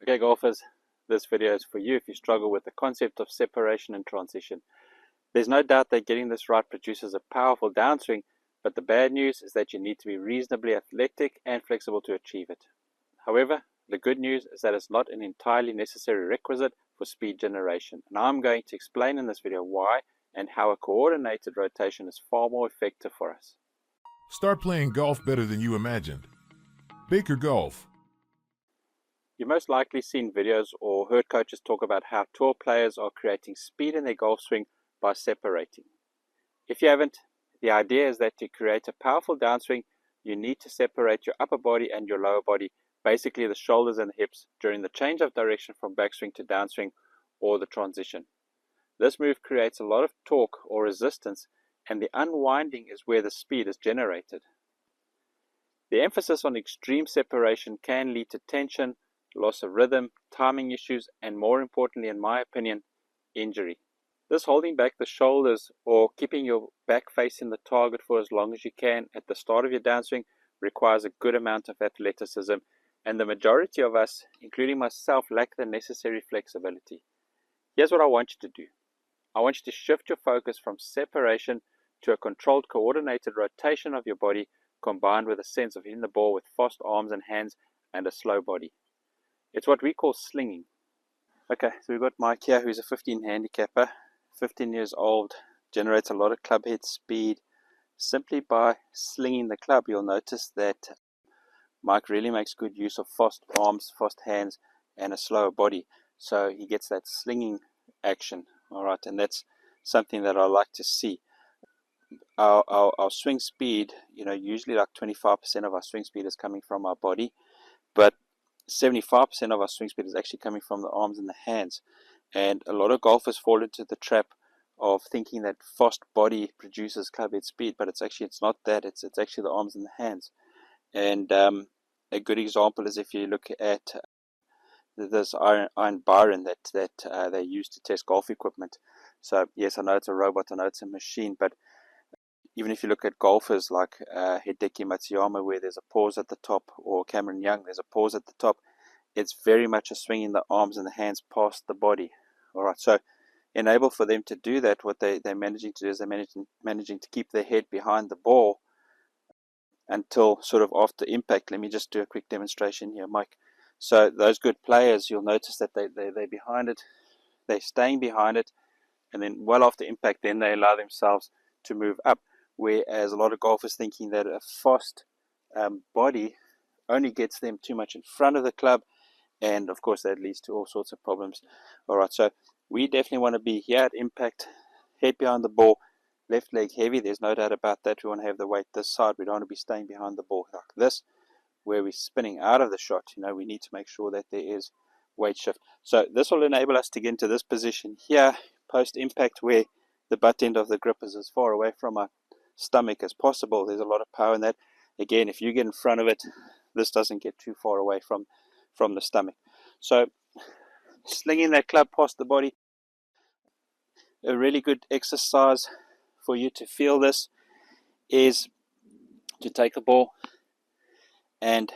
Okay, golfers, this video is for you if you struggle with the concept of separation and transition. There's no doubt that getting this right produces a powerful downswing, but the bad news is that you need to be reasonably athletic and flexible to achieve it. However, the good news is that it's not an entirely necessary requisite for speed generation, and I'm going to explain in this video why and how a coordinated rotation is far more effective for us. Start playing golf better than you imagined. Baker Golf. You've most likely seen videos or heard coaches talk about how tour players are creating speed in their golf swing by separating. If you haven't, the idea is that to create a powerful downswing, you need to separate your upper body and your lower body, basically the shoulders and the hips, during the change of direction from backswing to downswing or the transition. This move creates a lot of torque or resistance, and the unwinding is where the speed is generated. The emphasis on extreme separation can lead to tension, loss of rhythm, timing issues, and more importantly, in my opinion, injury. This holding back the shoulders or keeping your back facing the target for as long as you can at the start of your downswing requires a good amount of athleticism, and the majority of us, including myself, lack the necessary flexibility. Here's what I want you to do. I want you to shift your focus from separation to a controlled, coordinated rotation of your body combined with a sense of hitting the ball with fast arms and hands and a slow body. It's what we call slinging. Okay, so we've got Mike here, who's a 15 handicapper, 15 years old, generates a lot of club head speed. Simply by slinging the club, you'll notice that Mike really makes good use of fast arms, fast hands, and a slower body. So he gets that slinging action, all right, and that's something that I like to see. Our swing speed, usually like 25% of our swing speed is coming from our body, but 75% of our swing speed is actually coming from the arms and the hands. And a lot of golfers fall into the trap of thinking that fast body produces club head speed, but it's not that. It's actually the arms and the hands. And a good example is if you look at this iron Byron that they use to test golf equipment. So yes, I know it's a robot, I know it's a machine, but even if you look at golfers like Hideki Matsuyama, where there's a pause at the top, or Cameron Young, there's a pause at the top, it's very much a swing in the arms and the hands past the body. All right, so enable for them to do that, what they're managing to do is they're managing to keep their head behind the ball until sort of after impact. Let me just do a quick demonstration here, Mike. So those good players, you'll notice that they're behind it, they're staying behind it, and then well after impact, then they allow themselves to move up. Whereas a lot of golfers thinking that a fast body only gets them too much in front of the club, and of course that leads to all sorts of problems. All right, so we definitely want to be here at impact, head behind the ball, left leg heavy. There's no doubt about that. We want to have the weight this side. We don't want to be staying behind the ball like this, where we're spinning out of the shot. We need to make sure that there is weight shift. So this will enable us to get into this position here post impact, where the butt end of the grip is as far away from our stomach as possible. There's a lot of power in that. Again, if you get in front of it, this doesn't get too far away from the stomach. So slinging that club past the body, a really good exercise for you to feel this is to take the ball and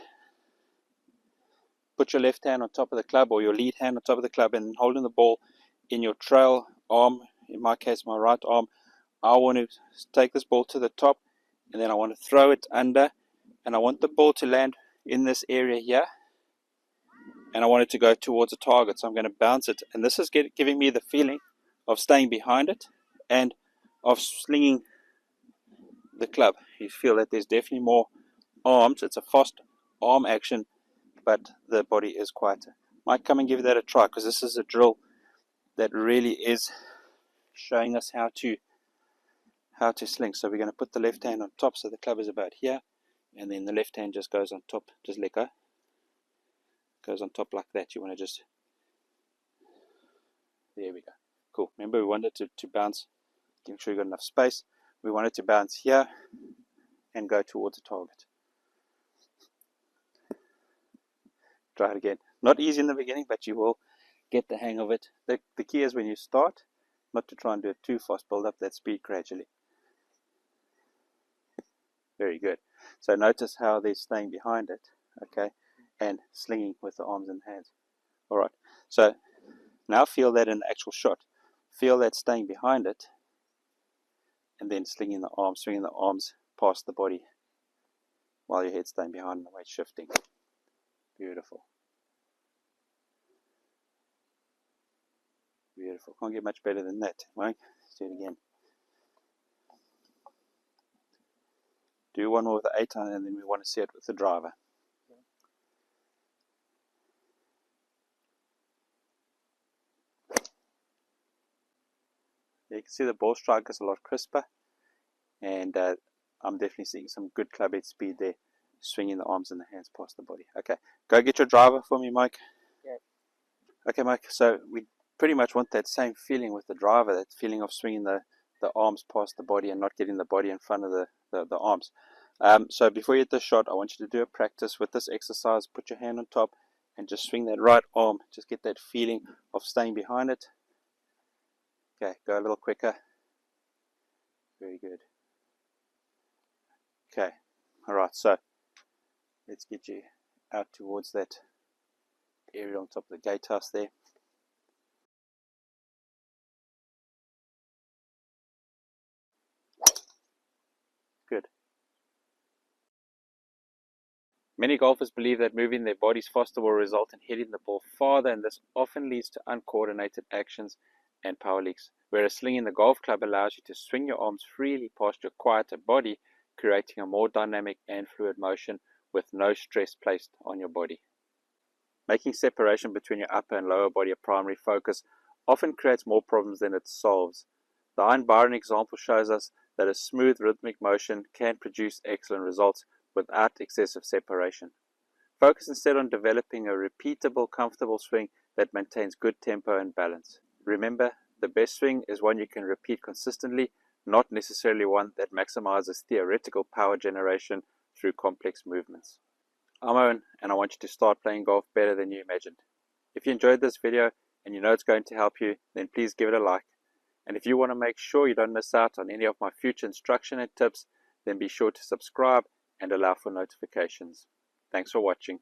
put your left hand on top of the club, or your lead hand on top of the club, and holding the ball in your trail arm, in my case my right arm. I want to take this ball to the top, and then I want to throw it under, and I want the ball to land in this area here, and I want it to go towards a target. So I'm going to bounce it, and this is giving me the feeling of staying behind it and of slinging the club. You feel that there's definitely more arms. It's a fast arm action, but the body is quieter. Might come and give that a try, because this is a drill that really is showing us how to sling. So we're going to put the left hand on top, so the club is about here, and then the left hand just goes on top. Just let go. Goes on top like that. You want to just, there we go. Cool. Remember, we wanted to bounce, make sure you got enough space. We want it to bounce here and go towards the target. Try it again. Not easy in the beginning, but you will get the hang of it. The key is when you start, not to try and do it too fast, build up that speed gradually. Very good. So notice how they're staying behind it, okay, and slinging with the arms and hands. Alright, so now feel that in the actual shot. Feel that staying behind it, and then swinging the arms past the body while your head's staying behind and the weight shifting. Beautiful. Beautiful. Can't get much better than that. Right? Let's do it again. Do one more with the 8-iron, and then we want to see it with the driver. You can see the ball strike is a lot crisper, and I'm definitely seeing some good club head speed there, swinging the arms and the hands past the body. Okay, go get your driver for me, Mike. Yeah. Okay, Mike, so we pretty much want that same feeling with the driver, that feeling of swinging the arms past the body and not getting the body in front of the arms. So before you hit the shot, I want you to do a practice with this exercise. Put your hand on top and just swing that right arm. Just get that feeling of staying behind it. Okay, go a little quicker. Very good. Okay, alright, so let's get you out towards that area on top of the gatehouse there. Good. Many golfers believe that moving their bodies faster will result in hitting the ball farther, and this often leads to uncoordinated actions and power leaks. Whereas slinging the golf club allows you to swing your arms freely past your quieter body, creating a more dynamic and fluid motion with no stress placed on your body. Making separation between your upper and lower body a primary focus often creates more problems than it solves. The Iron Byron example shows us that a smooth rhythmic motion can produce excellent results without excessive separation. Focus instead on developing a repeatable, comfortable swing that maintains good tempo and balance. Remember, the best swing is one you can repeat consistently, not necessarily one that maximizes theoretical power generation through complex movements. I'm Owen, and I want you to start playing golf better than you imagined. If you enjoyed this video and you know it's going to help you, then please give it a like. And if you want to make sure you don't miss out on any of my future instruction and tips, then be sure to subscribe and allow for notifications. Thanks for watching.